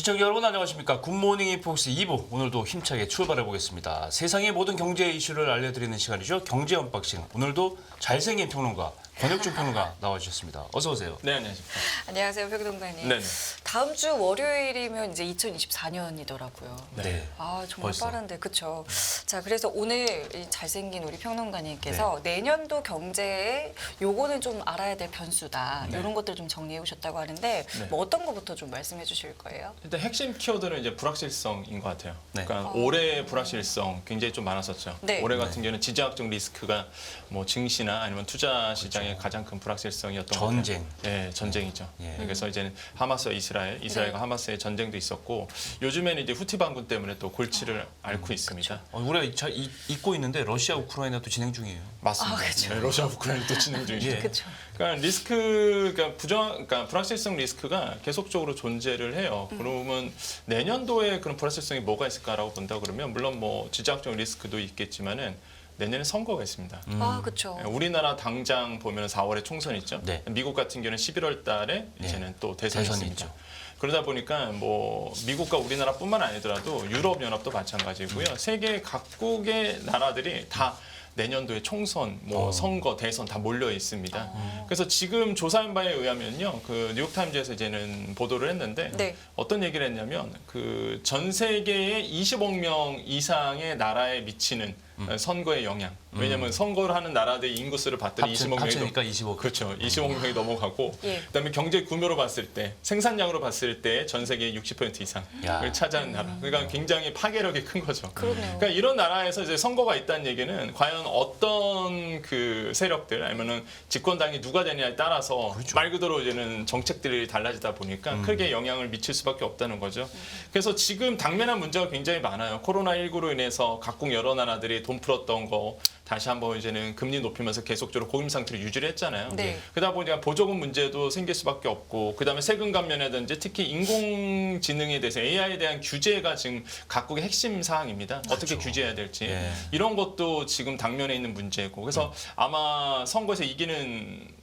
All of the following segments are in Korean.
시청자 여러분 안녕하십니까. 굿모닝 인포스 2부 오늘도 힘차게 출발해 보겠습니다. 세상의 모든 경제 이슈를 알려드리는 시간이죠. 경제 언박싱. 오늘도 잘생긴 평론가 권혁준 평론가 나와주셨습니다. 어서 오세요. 네, 안녕하십니까. 안녕하세요, 평론가님. 네. 다음 주 월요일이면 이제 2024년이더라고요. 네. 아, 정말 벌써. 빠른데, 그렇죠. 자, 그래서 오늘 이 잘생긴 우리 평론가님께서 내년도 경제에 요거는 좀 알아야 될 변수다. 네. 이런 것들 좀 정리해 오셨다고 하는데 네. 뭐 어떤 것부터 좀 말씀해 주실 거예요? 일단 핵심 키워드는 이제 불확실성인 것 같아요. 네. 그러니까 올해 불확실성 굉장히 좀 많았었죠. 네. 올해 같은 경우는 지정학적 리스크가 뭐 증시나 아니면 투자 시장의 가장 큰 불확실성이었던 것 같아요. 전쟁. 네, 전쟁이죠. 예. 그래서 이제는 하마스와 이스라엘과 하마스의 전쟁도 있었고 요즘에는 이제 후티 반군 때문에 또 골치를 앓고 있습니다. 우리가 잘 잊고 있는데 러시아 우크라이나도 진행 중이에요. 맞습니다. 그렇죠. 네, 러시아 우크라이나 또 진행 중이죠. 예. 그렇죠. 그러니까 그러니까 불확실성 리스크가 계속적으로 존재를 해요. 그러면 내년도에 그런 불확실성이 뭐가 있을까라고 본다 그러면 물론 뭐 지정학적 리스크도 있겠지만은 내년에 선거가 있습니다. 아, 그렇죠. 우리나라 당장 보면 4월에 총선 있죠. 네. 미국 같은 경우는 11월 달에 이제는 또 대선이 대선이 있습니다. 있죠. 그러다 보니까 뭐 미국과 우리나라뿐만 아니더라도 유럽 연합도 마찬가지고요. 세계 각국의 나라들이 다 내년도에 총선, 뭐 선거, 대선 다 몰려 있습니다. 그래서 지금 조사한 바에 의하면요, 그 뉴욕 타임즈에서 이제는 보도를 했는데 네. 어떤 얘기를 했냐면 그 전 세계의 20억 명 이상의 나라에 미치는 선거의 영향. 왜냐하면 선거를 하는 나라들의 인구수를 봤더니 20억 명이 합치니까 25. 그렇죠. 20억 명이 넘어가고 예. 그다음에 경제 규모로 봤을 때 생산량으로 봤을 때 전 세계의 60% 이상을 야. 차지하는 나라. 그러니까 굉장히 파괴력이 큰 거죠. 그러네요. 그러니까 이런 나라에서 이제 선거가 있다는 얘기는 과연 어떤 그 세력들 아니면은 집권당이 누가 되냐에 따라서 그렇죠. 말 그대로 이제는 정책들이 달라지다 보니까 크게 영향을 미칠 수밖에 없다는 거죠. 그래서 지금 당면한 문제가 굉장히 많아요. 코로나19로 인해서 각국 여러 나라들이 돈 풀었던 거 다시 한번 이제는 금리 높이면서 계속적으로 고금 상태를 유지를 했잖아요. 네. 그러다 보니까 보조금 문제도 생길 수밖에 없고 그다음에 세금 감면이라든지 특히 인공지능에 대해서 AI에 대한 규제가 지금 각국의 핵심 사항입니다. 어떻게 규제해야 될지 예. 이런 것도 지금 당면에 있는 문제고 그래서 아마 선거에서 이기는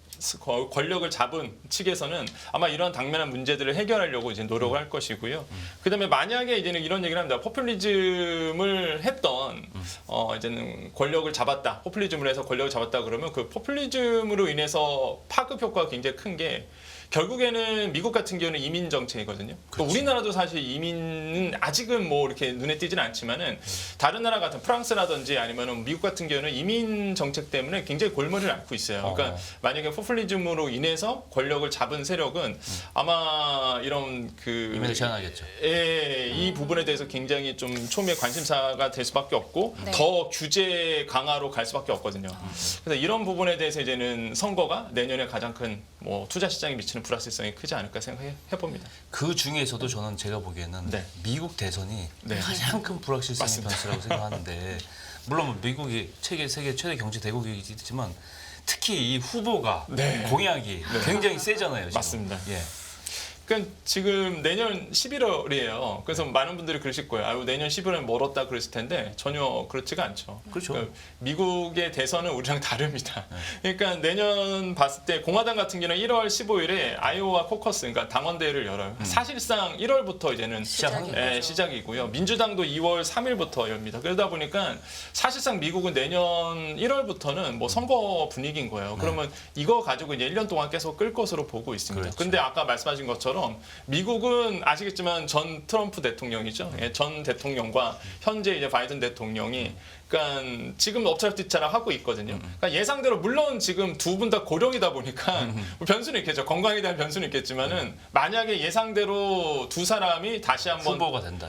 권력을 잡은 측에서는 아마 이런 당면한 문제들을 해결하려고 이제 노력을 할 것이고요. 그다음에 만약에 이제는 이런 얘기를 합니다. 포퓰리즘을 했던 이제는 권력을 잡았다. 포퓰리즘을 해서 권력을 잡았다 그러면 그 포퓰리즘으로 인해서 파급 효과가 굉장히 큰 게 결국에는 미국 같은 경우는 이민 정책이거든요. 그러니까 우리나라도 사실 이민은 아직은 뭐 이렇게 눈에 띄지는 않지만은 다른 나라 같은 프랑스라든지 아니면은 미국 같은 경우는 이민 정책 때문에 굉장히 골머리를 앓고 있어요. 그러니까 만약에 포퓰리즘으로 인해서 권력을 잡은 세력은 아마 이런 그 이민을 제한하겠죠. 예, 이 부분에 대해서 굉장히 좀 초미의 관심사가 될 수밖에 없고 네. 더 규제 강화로 갈 수밖에 없거든요. 그래서 이런 부분에 대해서 이제는 선거가 내년에 가장 큰 뭐 투자 시장에 미치는 불확실성이 크지 않을까 생각해 봅니다. 그 중에서도 저는 제가 보기에는 네. 미국 대선이 네. 가장 큰 불확실성의 맞습니다. 변수라고 생각하는데 물론 미국이 세계 최대 경제 대국이지만 특히 이 후보가 네. 공약이 굉장히 세잖아요. 지금. 맞습니다. 예. 그러니까 지금 내년 11월이에요. 그래서 많은 분들이 그러실 거예요. 아유, 내년 11월엔 멀었다 그랬을 텐데 전혀 그렇지가 않죠. 그렇죠. 그러니까 미국의 대선은 우리랑 다릅니다. 그러니까 내년 봤을 때 공화당 같은 경우는 1월 15일에 아이오와 코커스, 그러니까 당원대회를 열어요. 사실상 1월부터 이제는 시작하는 거죠. 시작이고요. 민주당도 2월 3일부터 엽니다. 그러다 보니까 사실상 미국은 내년 1월부터는 뭐 선거 분위기인 거예요. 그러면 이거 가지고 이제 1년 동안 계속 끌 것으로 보고 있습니다. 그렇죠. 근데 아까 말씀하신 것처럼 미국은 아시겠지만 전 트럼프 대통령이죠. 예, 전 대통령과 현재 이제 바이든 대통령이 그러니까 지금 엎치락뒤치락 하고 있거든요. 그러니까 예상대로 물론 지금 두 분 다 고령이다 보니까 뭐 변수는 있겠죠. 건강에 대한 변수는 있겠지만은 만약에 예상대로 두 사람이 다시 한번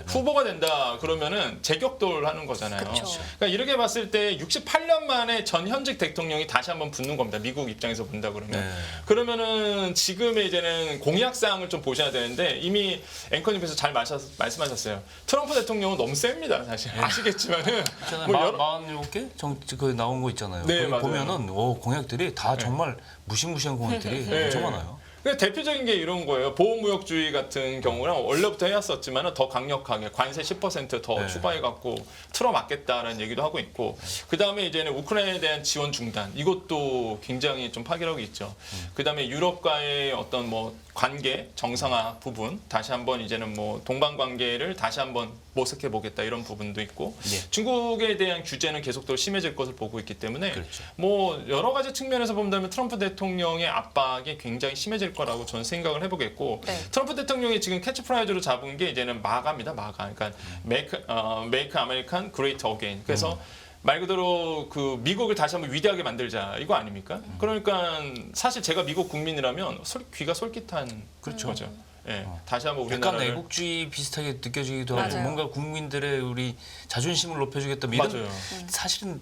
후보가 된다 그러면은 재격돌하는 거잖아요. 그쵸. 그러니까 이렇게 봤을 때 68년 만에 전 현직 대통령이 다시 한번 붙는 겁니다. 미국 입장에서 본다 그러면. 네. 그러면은 지금의 이제는 공약 사항을 좀 보셔야 되는데 이미 앵커님께서 잘 말씀하셨어요. 트럼프 대통령은 너무 셉니다. 사실 아시겠지만은 뭐 47개 그 나온 거 있잖아요. 네, 거기 맞아요. 보면은 공약들이 다 정말 무시무시한 공약들이 네. 엄청 많아요. 그러니까 대표적인 게 이런 거예요. 보호무역주의 같은 경우는 원래부터 해왔었지만 더 강력하게 관세 10%더 네. 추가해갖고 틀어막겠다라는 얘기도 하고 있고 그 다음에 이제는 우크라이나에 대한 지원 중단 이것도 굉장히 좀 파괴력이 있죠. 그 다음에 유럽과의 어떤 뭐 관계 정상화 부분 다시 한번 이제는 뭐 동방 관계를 다시 한번 모색해 보겠다 이런 부분도 있고 네. 중국에 대한 규제는 계속적으로 심해질 것을 보고 있기 때문에 그렇죠. 뭐 여러 가지 측면에서 본다면 트럼프 대통령의 압박이 굉장히 심해질 거라고 저는 생각을 해보겠고 네. 트럼프 대통령이 지금 캐치프라이즈로 잡은 게 이제는 마가입니다. 마가. 그러니까 Make American Great Again. 그래서 말 그대로 그 미국을 다시 한번 위대하게 만들자 이거 아닙니까? 그러니까 사실 제가 미국 국민이라면 귀가 솔깃한 그렇죠. 거죠. 예, 다시 한번 약간 우리나라를 애국주의 비슷하게 느껴지기도 하고 맞아요. 뭔가 국민들의 우리 자존심을 높여주겠다 뭐 이런 맞아요. 사실은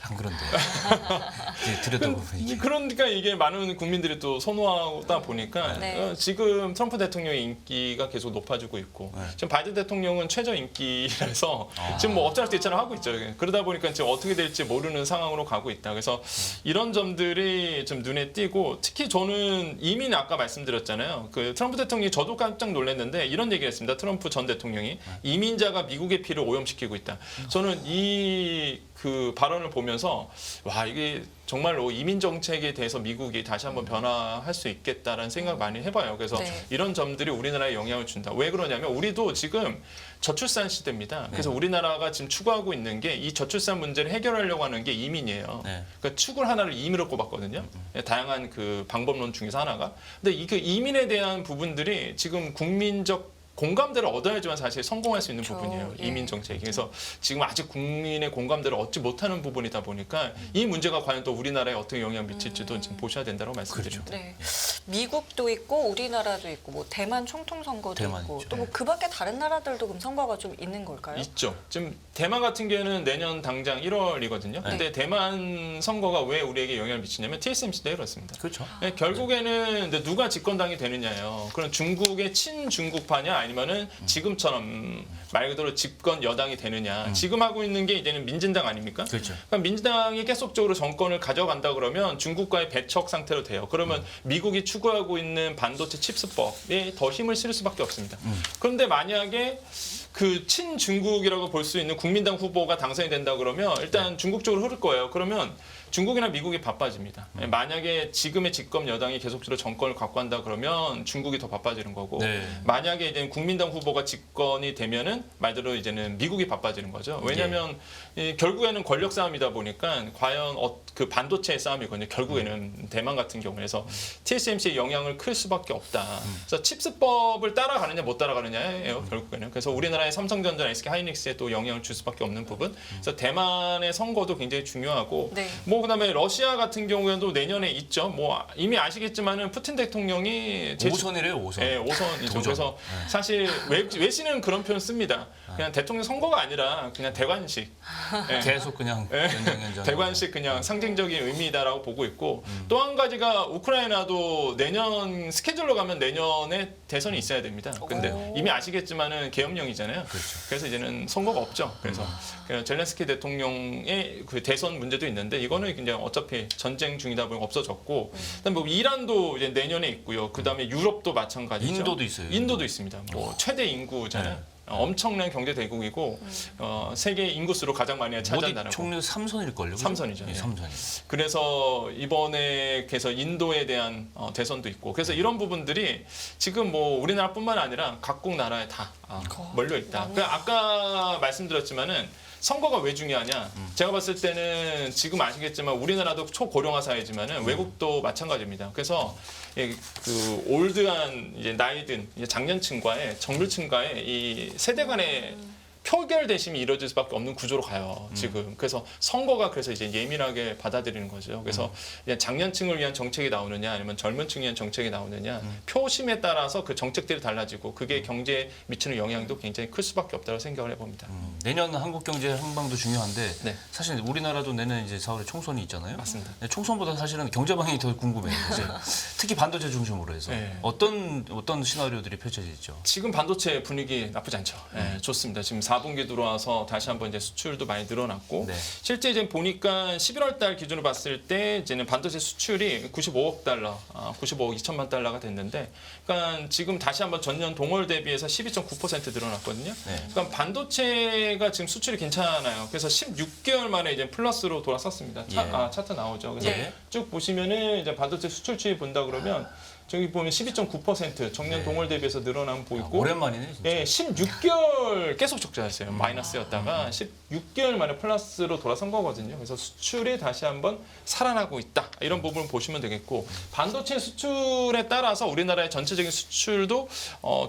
안 그런데 이제 들여다보면 이게 그러니까 이게 많은 국민들이 또 선호하다 보니까 네. 지금 트럼프 대통령의 인기가 계속 높아지고 있고 네. 지금 바이든 대통령은 최저 인기라서 지금 뭐 어쩔 수 있잖아 하고 있죠. 그러다 보니까 지금 어떻게 될지 모르는 상황으로 가고 있다. 그래서 이런 점들이 좀 눈에 띄고 특히 저는 이민 아까 말씀드렸잖아요. 그 트럼프 대통령이 저도 깜짝 놀랐는데 이런 얘기를 했습니다. 트럼프 전 대통령이 이민자가 미국의 피를 오염시키고 있다. 저는 이 그 발언을 보면서 와 이게 정말로 이민 정책에 대해서 미국이 다시 한번 변화할 수 있겠다라는 생각을 많이 해봐요. 그래서 네. 이런 점들이 우리나라에 영향을 준다. 왜 그러냐면 우리도 지금 저출산 시대입니다. 그래서 우리나라가 지금 추구하고 있는 게 이 저출산 문제를 해결하려고 하는 게 이민이에요. 네. 그러니까 축을 하나를 이민으로 꼽았거든요. 다양한 그 방법론 중에서 하나가. 근데 이 그 이민에 대한 부분들이 지금 국민적 공감대를 얻어야지만 사실 성공할 수 있는 그렇죠. 부분이에요. 예. 이민 정책이. 그래서 지금 아직 국민의 공감대를 얻지 못하는 부분이다 보니까 이 문제가 과연 또 우리나라에 어떻게 영향을 미칠지도 지금 보셔야 된다고 말씀드립니다. 네. 미국도 있고 우리나라도 있고 뭐 대만 총통 선거도 대만 있고 있죠. 또 뭐 그밖에 다른 나라들도 그럼 선거가 좀 있는 걸까요? 있죠. 지금 대만 같은 경우에는 내년 당장 1월이거든요. 근데 대만 선거가 왜 우리에게 영향을 미치냐면 TSMC도 그렇습니다. 그렇죠. 결국에는 근데 누가 집권당이 되느냐예요. 그럼 중국의 친중국파냐 아니면은 지금처럼 말 그대로 집권 여당이 되느냐. 지금 하고 있는 게 이제는 민진당 아닙니까? 그렇죠. 그러니까 민주당이 계속적으로 정권을 가져간다 그러면 중국과의 배척 상태로 돼요. 그러면 미국이 추구하고 있는 반도체 칩스법에 더 힘을 실을 수밖에 없습니다. 그런데 만약에 그 친중국이라고 볼 수 있는 국민당 후보가 당선이 된다 그러면 일단 중국 쪽으로 흐를 거예요. 그러면 중국이나 미국이 바빠집니다. 만약에 지금의 집권 여당이 계속적으로 정권을 갖고 간다 그러면 중국이 더 바빠지는 거고 네. 만약에 이제 국민당 후보가 집권이 되면은 말대로 이제는 미국이 바빠지는 거죠. 왜냐하면 이 결국에는 권력 싸움이다 보니까 과연 그 반도체의 싸움이거든요. 결국에는 대만 같은 경우에서 TSMC의 영향을 클 수밖에 없다. 그래서 칩스법을 따라가느냐 못 따라가느냐예요. 결국에는. 그래서 우리나라의 삼성전자, SK 하이닉스에 또 영향을 줄 수밖에 없는 부분. 그래서 대만의 선거도 굉장히 중요하고 네. 뭐 그다음에 러시아 같은 경우에도 내년에 있죠. 뭐 이미 아시겠지만은 푸틴 대통령이 5선이래요, 5선. 네, 5선이죠. 도전. 그래서 사실 외신은 그런 표현 씁니다. 그냥 대통령 선거가 아니라 그냥 대관식. 네. 계속 그냥 연장. 대관식 그냥 상징적인 의미다라고 보고 있고 또 한 가지가 우크라이나도 내년 스케줄로 가면 내년에 대선이 있어야 됩니다. 근데 오. 이미 아시겠지만은 계엄령이잖아요. 그렇죠. 그래서 이제는 선거가 없죠. 그래서 젤렌스키 대통령의 그 대선 문제도 있는데 이거는 그냥 어차피 전쟁 중이다 보니 없어졌고 그다음에 뭐 이란도 이제 내년에 있고요. 그다음에 유럽도 마찬가지죠. 인도도 있어요. 인도도 있습니다. 뭐 최대 인구잖아요. 엄청난 경제 대국이고 세계 인구수로 가장 많이 차지한 모디 나라고. 총리 3선일걸요? 3선이죠. 예, 예. 3선이. 그래서 이번에 그래서 인도에 대한 대선도 있고 그래서 이런 부분들이 지금 뭐 우리나라뿐만 아니라 각국 나라에 다 몰려 있다. 많이. 그러니까 아까 말씀드렸지만은 선거가 왜 중요하냐? 제가 봤을 때는 지금 아시겠지만 우리나라도 초고령화 사회지만은 외국도 마찬가지입니다. 그래서 그 올드한 이제 나이든 이제 장년층과의 정글층과의 이 세대 간의 표결 대심이 이루어질 수밖에 없는 구조로 가요. 지금. 그래서 선거가 그래서 이제 예민하게 받아들이는 거죠. 그래서 이제 장년층을 위한 정책이 나오느냐 아니면 젊은 층을 위한 정책이 나오느냐 표심에 따라서 그 정책들이 달라지고 그게 경제에 미치는 영향도 굉장히 클 수밖에 없다고 생각을 해봅니다. 내년 한국 경제 행방도 중요한데 네. 사실 우리나라도 내년 이제 4월에 총선이 있잖아요. 맞습니다. 네, 총선보다 사실은 경제 방향이 더 궁금해요. 이제 특히 반도체 중심으로 해서 네. 어떤 시나리오들이 펼쳐지죠? 지금 반도체 분위기 나쁘지 않죠. 예, 좋습니다. 지금 4분기 들어와서 다시 한번 이제 수출도 많이 늘어났고 네. 실제 이제 보니까 11월 달 기준으로 봤을 때 이제는 반도체 수출이 95억 달러, 95억 2천만 달러가 됐는데, 그러니까 지금 다시 한번 전년 동월 대비해서 12.9% 늘어났거든요. 네. 그러니까 반도체가 지금 수출이 괜찮아요. 그래서 16개월 만에 이제 플러스로 돌아섰습니다. 차트 나오죠. 그래서 예. 쭉 보시면은 이제 반도체 수출 추이 본다 그러면 저기 보면 12.9% 정년 네. 동월 대비해서 늘어난 보이고, 오랜만이네 진짜. 예, 16개월 계속 적자였어요. 마이너스였다가 16개월 만에 플러스로 돌아선 거거든요. 그래서 수출이 다시 한번 살아나고 있다. 이런 부분을 보시면 되겠고, 반도체 수출에 따라서 우리나라의 전체적인 수출도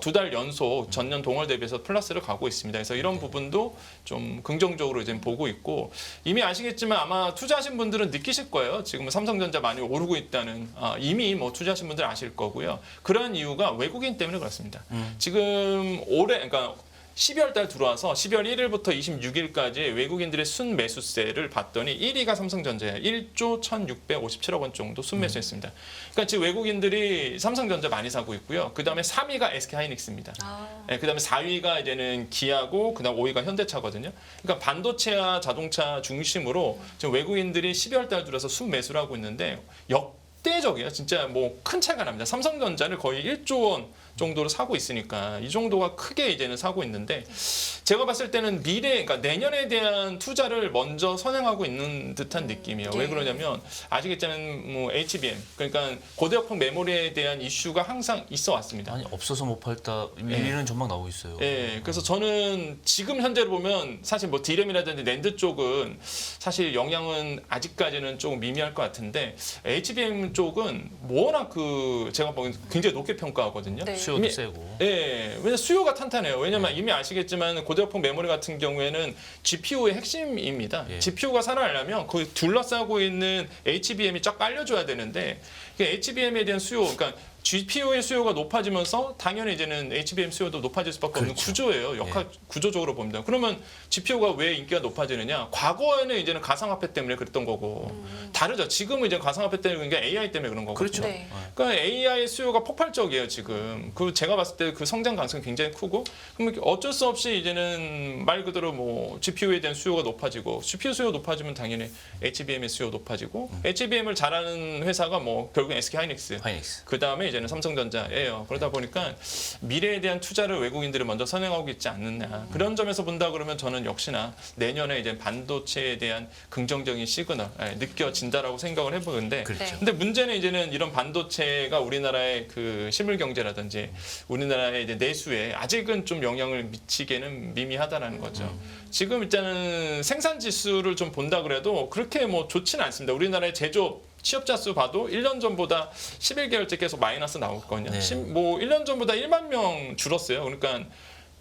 2달 연속 전년 동월 대비해서 플러스를 가고 있습니다. 그래서 이런 부분도 좀 긍정적으로 이제 보고 있고, 이미 아시겠지만 아마 투자하신 분들은 느끼실 거예요. 지금 삼성전자 많이 오르고 있다는, 이미 뭐 투자하신 분들 아실 거고요. 그런 이유가 외국인 때문에 그렇습니다. 지금 올해, 그러니까 12월 달 들어와서 12월 1일부터 26일까지 외국인들의 순매수세를 봤더니 1위가 삼성전자예요. 1조 1,657억 원 정도 순매수했습니다. 그러니까 지금 외국인들이 삼성전자 많이 사고 있고요. 그다음에 3위가 SK하이닉스입니다. 네, 그다음에 4위가 이제는 기아고, 그다음 5위가 현대차거든요. 그러니까 반도체와 자동차 중심으로 지금 외국인들이 12월 달 들어서 순매수를 하고 있는데 역대적이에요. 진짜 뭐 큰 차이가 납니다. 삼성전자를 거의 1조 원 정도로 사고 있으니까 이 정도가 크게 이제는 사고 있는데, 제가 봤을 때는 그러니까 내년에 대한 투자를 먼저 선행하고 있는 듯한 느낌이에요. 왜 그러냐면 아시겠지만 뭐 HBM, 그러니까 고대역폭 메모리에 대한 이슈가 항상 있어 왔습니다. 아니 없어서 못 팔다 이런 전망 나오고 있어요. 예, 그래서 저는 지금 현재로 보면 사실 뭐 디램이라든지 낸드 쪽은 사실 영향은 아직까지는 조금 미미할 것 같은데, HBM 쪽은 워낙 제가 보기엔 굉장히 높게 평가하거든요. 네. 수요도 세고. 예, 왜냐 수요가 탄탄해요. 왜냐면 이미 아시겠지만 고대역폭 메모리 같은 경우에는 GPU의 핵심입니다. 예. GPU가 살아나려면 거기 둘러싸고 있는 HBM이 쫙 깔려줘야 되는데, HBM에 대한 수요, 그러니까 GPU의 수요가 높아지면서 당연히 이제는 HBM 수요도 높아질 수밖에 없는 그렇죠. 구조예요. 구조적으로 봅니다. 그러면 GPU가 왜 인기가 높아지느냐? 과거에는 이제는 가상화폐 때문에 그랬던 거고, 다르죠. 지금은 이제 가상화폐 때문에 그런 게 AI 때문에 그런 거거든요. 그렇죠. 네. 그러니까 AI 수요가 폭발적이에요 지금. 제가 봤을 때 그 성장 가능성이 굉장히 크고, 그럼 어쩔 수 없이 이제는 말 그대로 뭐 GPU에 대한 수요가 높아지고, GPU 수요 높아지면 당연히 HBM의 수요 높아지고, HBM을 잘하는 회사가 뭐 결국 SK하이닉스, 그 다음에 이제는 삼성전자예요. 그러다 보니까 미래에 대한 투자를 외국인들이 먼저 선행하고 있지 않느냐. 그런 점에서 본다 그러면 저는 역시나 내년에 이제 반도체에 대한 긍정적인 시그널 느껴진다라고 생각을 해보는데, 그렇죠. 근데 문제는 이제는 이런 반도체가 우리나라의 그 실물 경제라든지 우리나라의 이제 내수에 아직은 좀 영향을 미치기는 미미하다라는 거죠. 지금 일단은 생산 지수를 좀 본다 그래도 그렇게 뭐 좋지는 않습니다. 우리나라의 제조업 취업자 수 봐도 1년 전보다 11개월째 계속 마이너스 나오거든요. 네. 뭐 1년 전보다 1만 명 줄었어요. 그러니까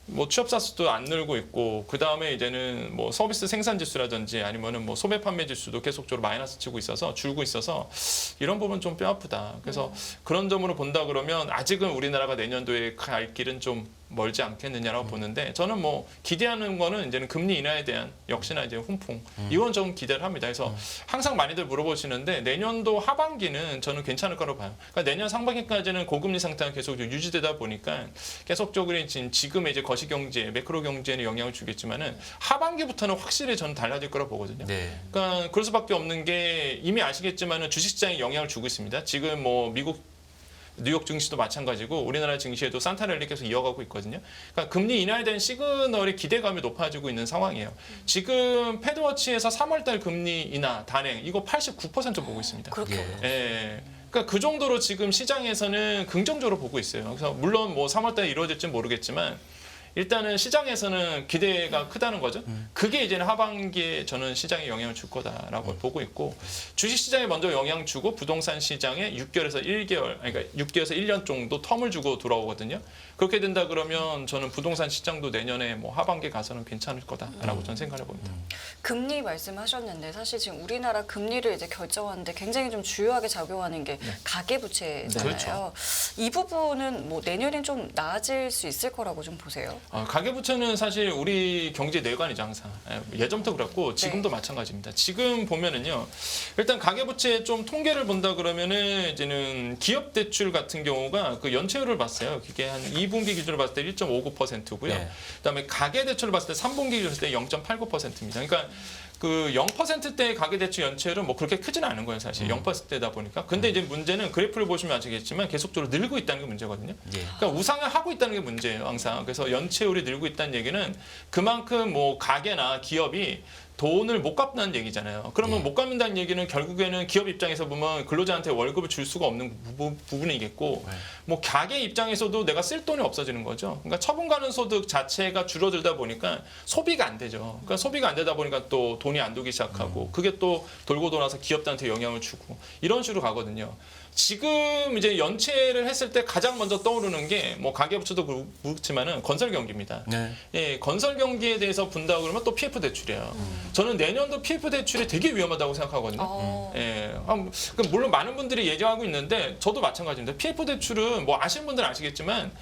뭐 취업자 수도 안 늘고 있고, 그 다음에 이제는 뭐 서비스 생산 지수라든지 아니면은 뭐 소매 판매 지수도 계속적으로 마이너스 치고 있어서 줄고 있어서 이런 부분 좀 뼈 아프다. 그래서 그런 점으로 본다 그러면 아직은 우리나라가 내년도에 갈 길은 좀 멀지 않겠느냐라고 보는데, 저는 뭐 기대하는 거는 이제는 금리 인하에 대한 역시나 이제 훈풍, 이건 좀 기대를 합니다. 그래서 항상 많이들 물어보시는데 내년도 하반기는 저는 괜찮을 거라고 봐요. 그러니까 내년 상반기까지는 고금리 상태가 계속 유지되다 보니까 계속적으로 지금의 이제 거시 경제, 매크로 경제에는 영향을 주겠지만은 하반기부터는 확실히 저는 달라질 거라고 보거든요. 네. 그러니까 그럴 수밖에 없는 게 이미 아시겠지만은 주식시장에 영향을 주고 있습니다. 지금 뭐 미국 뉴욕 증시도 마찬가지고 우리나라 증시에도 산타랠리 계속 이어가고 있거든요. 그러니까 금리 인하에 대한 시그널의 기대감이 높아지고 있는 상황이에요. 지금 패드워치에서 3월달 금리 인하 단행 이거 89% 보고 있습니다. 그렇게. 예. 예. 그러니까 그 정도로 지금 시장에서는 긍정적으로 보고 있어요. 그래서 물론 뭐 3월달에 이루어질지는 모르겠지만 일단은 시장에서는 기대가 크다는 거죠. 그게 이제는 하반기에 저는 시장에 영향을 줄 거다라고 보고 있고, 주식 시장에 먼저 영향 주고 부동산 시장에 6개월에서 1개월, 그러니까 6개월에서 1년 정도 텀을 주고 돌아오거든요. 그렇게 된다 그러면 저는 부동산 시장도 내년에 뭐 하반기 가서는 괜찮을 거다라고 저는 생각을 봅니다. 금리 말씀하셨는데 사실 지금 우리나라 금리를 이제 결정하는데 굉장히 좀 주요하게 작용하는 게 가계부채잖아요. 그렇죠. 이 부분은 뭐 내년엔 좀 나아질 수 있을 거라고 좀 보세요. 가계부채는 사실 우리 경제 내관이죠 항상. 예전부터 그랬고 지금도 네. 마찬가지입니다. 지금 보면은요, 일단 가계부채 좀 통계를 본다 그러면은 이제는 기업 대출 같은 경우가 그 연체율을 봤어요. 그게 한 2분기 기준으로 봤을 때 1.59%고요. 네. 그다음에 가계 대출을 봤을 때 3분기 기준으로 봤을 때 0.89%입니다. 그러니까 그 0%대 가계대출 연체율은 뭐 그렇게 크지는 않은 거예요, 사실. 0%대다 보니까. 근데 이제 문제는 그래프를 보시면 아시겠지만 계속적으로 늘고 있다는 게 문제거든요. 예. 그러니까 우상을 하고 있다는 게 문제예요, 항상. 그래서 연체율이 늘고 있다는 얘기는 그만큼 뭐 가게나 기업이 돈을 못 갚는다는 얘기잖아요. 그러면 예. 못 갚는다는 얘기는 결국에는 기업 입장에서 보면 근로자한테 월급을 줄 수가 없는 부분이겠고, 네. 뭐 가게 입장에서도 내가 쓸 돈이 없어지는 거죠. 그러니까 처분 가능 소득 자체가 줄어들다 보니까 소비가 안 되죠. 그러니까 소비가 안 되다 보니까 또 돈이 안 돌기 시작하고, 그게 또 돌고 돌아서 기업들한테 영향을 주고 이런 식으로 가거든요. 지금 이제 연체를 했을 때 가장 먼저 떠오르는 게 뭐 가계부채도 그렇지만은 건설 경기입니다. 네. 예, 건설 경기에 대해서 본다고 그러면 또 PF 대출이에요. 저는 내년도 PF 대출이 되게 위험하다고 생각하거든요. 예, 물론 많은 분들이 예정하고 있는데 저도 마찬가지입니다. PF 대출은 뭐 아시는 분들은 아시겠지만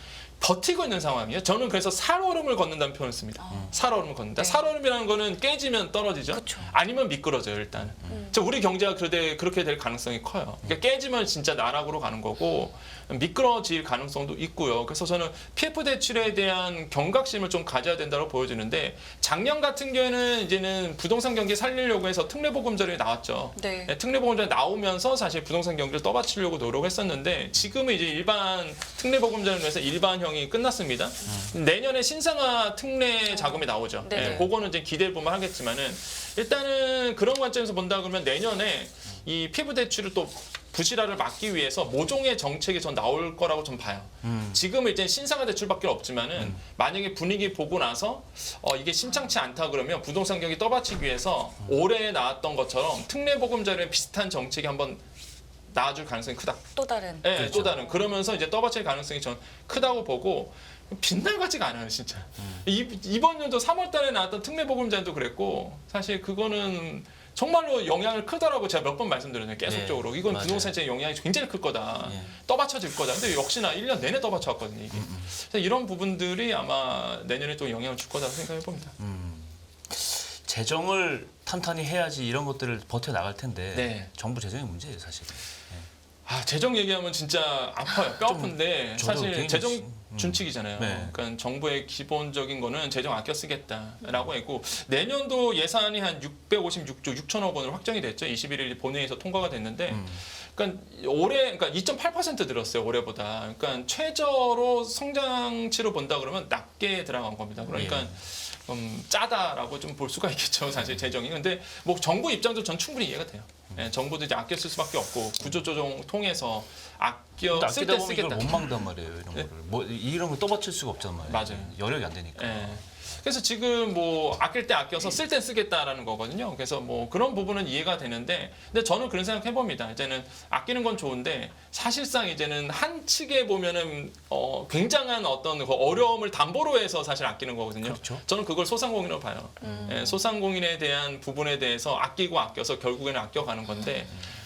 버티고 있는 상황이에요. 저는 그래서 살얼음을 걷는다는 표현을 씁니다. 살얼음을 걷는다. 네. 살얼음이라는 거는 깨지면 떨어지죠. 그쵸. 아니면 미끄러져요, 일단. 우리 경제가 그렇게 될 가능성이 커요. 그러니까 깨지면 진짜 나락으로 가는 거고 미끄러질 가능성도 있고요. 그래서 저는 PF 대출에 대한 경각심을 좀 가져야 된다고 보여지는데, 작년 같은 경우에는 이제는 부동산 경기 살리려고 해서 특례보금자리 나왔죠. 네. 특례보금자리 나오면서 사실 부동산 경기를 떠받치려고 노력했었는데, 지금은 이제 일반 특례보금자리로 해서 일반형이 끝났습니다. 내년에 신상화 특례 자금이 나오죠. 네네. 그거는 이제 기대해 보면 하겠지만은, 일단은 그런 관점에서 본다 그러면 내년에 이 PF 대출을 또 부실화를 막기 위해서 모종의 정책이 전 나올 거라고 좀 봐요. 지금은 이제 신상화 대출밖에 없지만은 만약에 분위기 보고 나서 이게 심상치 않다 그러면 부동산 경기 떠받치기 위해서 올해 나왔던 것처럼 특례보금자리에 비슷한 정책이 한번 나와줄 가능성이 크다. 또 다른. 네, 그렇죠. 또 다른. 그러면서 이제 떠받칠 가능성이 전 크다고 보고, 빛날 같지가 않아요, 진짜. 이번 연도 3월달에 나왔던 특례보금자리도 그랬고, 사실 그거는 정말로 영향을 크더라고. 제가 몇 번 말씀드렸잖아요, 계속적으로. 네, 이건 맞아요. 부동산에 영향이 굉장히 클 거다. 예. 떠받쳐질 거다. 근데 역시나 1년 내내 떠받쳐왔거든요, 이게. 그래서 이런 부분들이 아마 내년에 또 영향을 줄 거다고 생각해 봅니다. 재정을 탄탄히 해야지 이런 것들을 버텨 나갈 텐데 네. 정부 재정의 문제예요, 사실. 재정 얘기하면 진짜 아파요. 뼈 아픈데 저도 사실 굉장히 재정 준칙이잖아요. 네. 그러니까 정부의 기본적인 거는 재정 아껴 쓰겠다라고 했고, 내년도 예산이 한 656조 6천억 원으로 확정이 됐죠. 21일 본회의에서 통과가 됐는데, 그러니까 올해 그러니까 2.8% 늘었어요, 올해보다. 그러니까 최저로 성장치로 본다 그러면 낮게 들어간 겁니다. 그러니까 예. 짜다라고 좀 볼 수가 있겠죠, 사실 재정이. 근데 뭐 정부 입장도 전 충분히 이해가 돼요. 예, 정부도 이제 아껴 쓸 수밖에 없고, 구조조정 통해서 아껴 근데 쓸 아끼다 때 보면 이걸 쓰겠다. 못 막단 말이에요, 이런 거를. 뭐 이런 걸 떠받칠 수가 없단 말이에요. 맞아요. 여력이 안 되니까. 예. 그래서 지금 뭐 아낄 때 아껴서 쓸 때 쓰겠다라는 거거든요. 그래서 뭐 그런 부분은 이해가 되는데, 근데 저는 그런 생각 해봅니다. 이제는 아끼는 건 좋은데 사실상 이제는 한 측에 보면은 굉장한 어떤 그 어려움을 담보로 해서 사실 아끼는 거거든요. 그렇죠. 저는 그걸 소상공인으로 봐요. 예, 소상공인에 대한 부분에 대해서 아끼고 아껴서 결국에는 아껴가는 건데,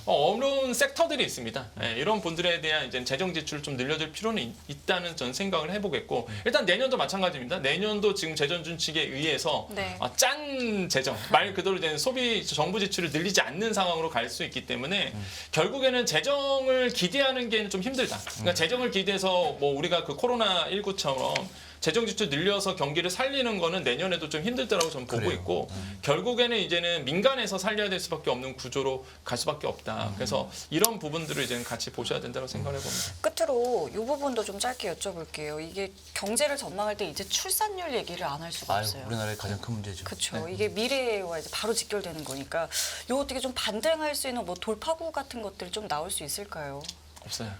어려운 섹터들이 있습니다. 예, 이런 분들에 대한 이제 재정 지출을 좀 늘려줄 필요는 있다는 전 생각을 해보겠고, 일단 내년도 마찬가지입니다. 내년도 지금 재정 준칙에 의해서 네. 짠 재정, 말 그대로 이제 소비 정부 지출을 늘리지 않는 상황으로 갈 수 있기 때문에 결국에는 재정을 기대하는 게 좀 힘들다. 그러니까 재정을 기대해서 뭐 우리가 그 코로나 19처럼 재정 지출 늘려서 경기를 살리는 거는 내년에도 좀 힘들다라고 저는 보고 그래요. 있고, 결국에는 이제는 민간에서 살려야 될 수밖에 없는 구조로 갈 수밖에 없다. 그래서 이런 부분들을 이제는 같이 보셔야 된다고 생각을 해봅니다. 끝으로 이 부분도 좀 짧게 여쭤볼게요. 이게 경제를 전망할 때 이제 출산율 얘기를 안 할 수가 아유, 없어요. 우리나라의 가장 큰 문제죠. 그렇죠. 이게 미래와 이제 바로 직결되는 거니까 요 어떻게 좀 반등할 수 있는 뭐 돌파구 같은 것들 좀 나올 수 있을까요? 없어요.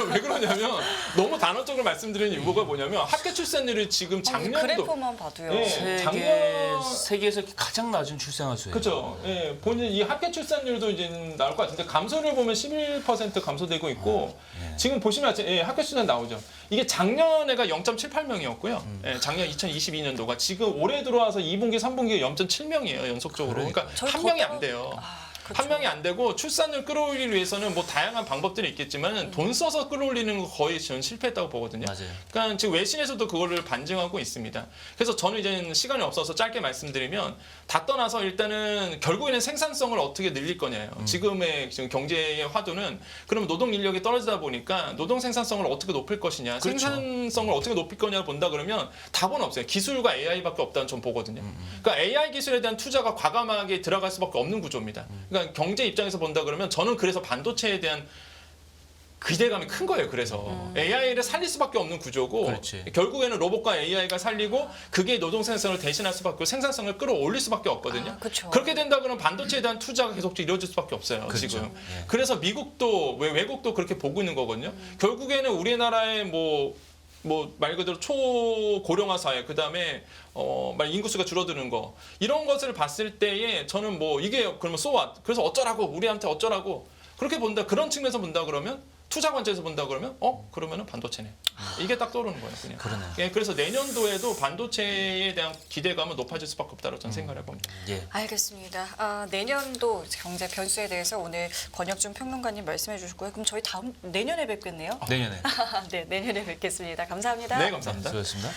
왜 그러냐면 너무 단언적으로 말씀드리는 이유가 뭐냐면 학교 출산율이 지금 작년도 그래프만 봐도요. 네. 작년- 세계에서 가장 낮은 출생아 수예요. 그렇죠. 예, 본인 이 학교 출산율도 이제 나올 것 같은데, 감소를 보면 11% 감소되고 있고, 지금 보시면 학교 출산 나오죠. 이게 작년에가 0.78명이었고요. 작년 2022년도가 지금 올해 들어와서 2분기, 3분기가 0.7명이에요, 연속적으로. 그러니까 저희 한 더 명이 떨어- 안 돼요. 한 명이 안 되고 출산을 끌어올리기 위해서는 뭐 다양한 방법들이 있겠지만 돈 써서 끌어올리는 거 거의 저는 실패했다고 보거든요. 맞아요. 그러니까 지금 외신에서도 그거를 반증하고 있습니다. 그래서 저는 이제 시간이 없어서 짧게 말씀드리면 다 떠나서 일단은 결국에는 생산성을 어떻게 늘릴 거냐예요. 지금의 지금 경제의 화두는 그러면 노동 인력이 떨어지다 보니까 노동 생산성을 어떻게 높일 것이냐, 그렇죠. 생산성을 어떻게 높일 거냐를 본다 그러면 답은 없어요. 기술과 AI밖에 없다는 좀 보거든요. 그러니까 AI 기술에 대한 투자가 과감하게 들어갈 수밖에 없는 구조입니다. 그러니까 경제 입장에서 본다 그러면 저는 그래서 반도체에 대한 기대감이 큰 거예요. 그래서 AI를 살릴 수밖에 없는 구조고 그렇지. 결국에는 로봇과 AI가 살리고 그게 노동 생산성을 대신할 수밖에 없고 생산성을 끌어올릴 수밖에 없거든요. 그쵸. 그렇게 된다 그러면 반도체에 대한 투자가 계속 이루어질 수밖에 없어요. 그렇죠. 지금. 예. 그래서 미국도 외국도 그렇게 보고 있는 거거든요. 결국에는 우리나라의 뭐 말 그대로 초고령화 사회, 그 다음에 인구수가 줄어드는 거 이런 것을 봤을 때에 저는 뭐 이게 그러면 소왓 그래서 어쩌라고 우리한테 어쩌라고 그렇게 본다 그런 측면에서 본다 그러면 투자 관점에서 본다 그러면 그러면은 반도체네 이게 딱 떠오르는 거예요 그냥. 그러네요. 예, 그래서 내년도에도 반도체에 대한 기대감은 높아질 수밖에 없다고 저는 생각을 해봅니다. 예. 알겠습니다. 내년도 경제 변수에 대해서 오늘 권혁준 평론가님 말씀해 주셨고요. 그럼 저희 내년에 뵙겠네요. 내년에. 네, 내년에 뵙겠습니다. 감사합니다. 네, 감사합니다. 수고하셨습니다.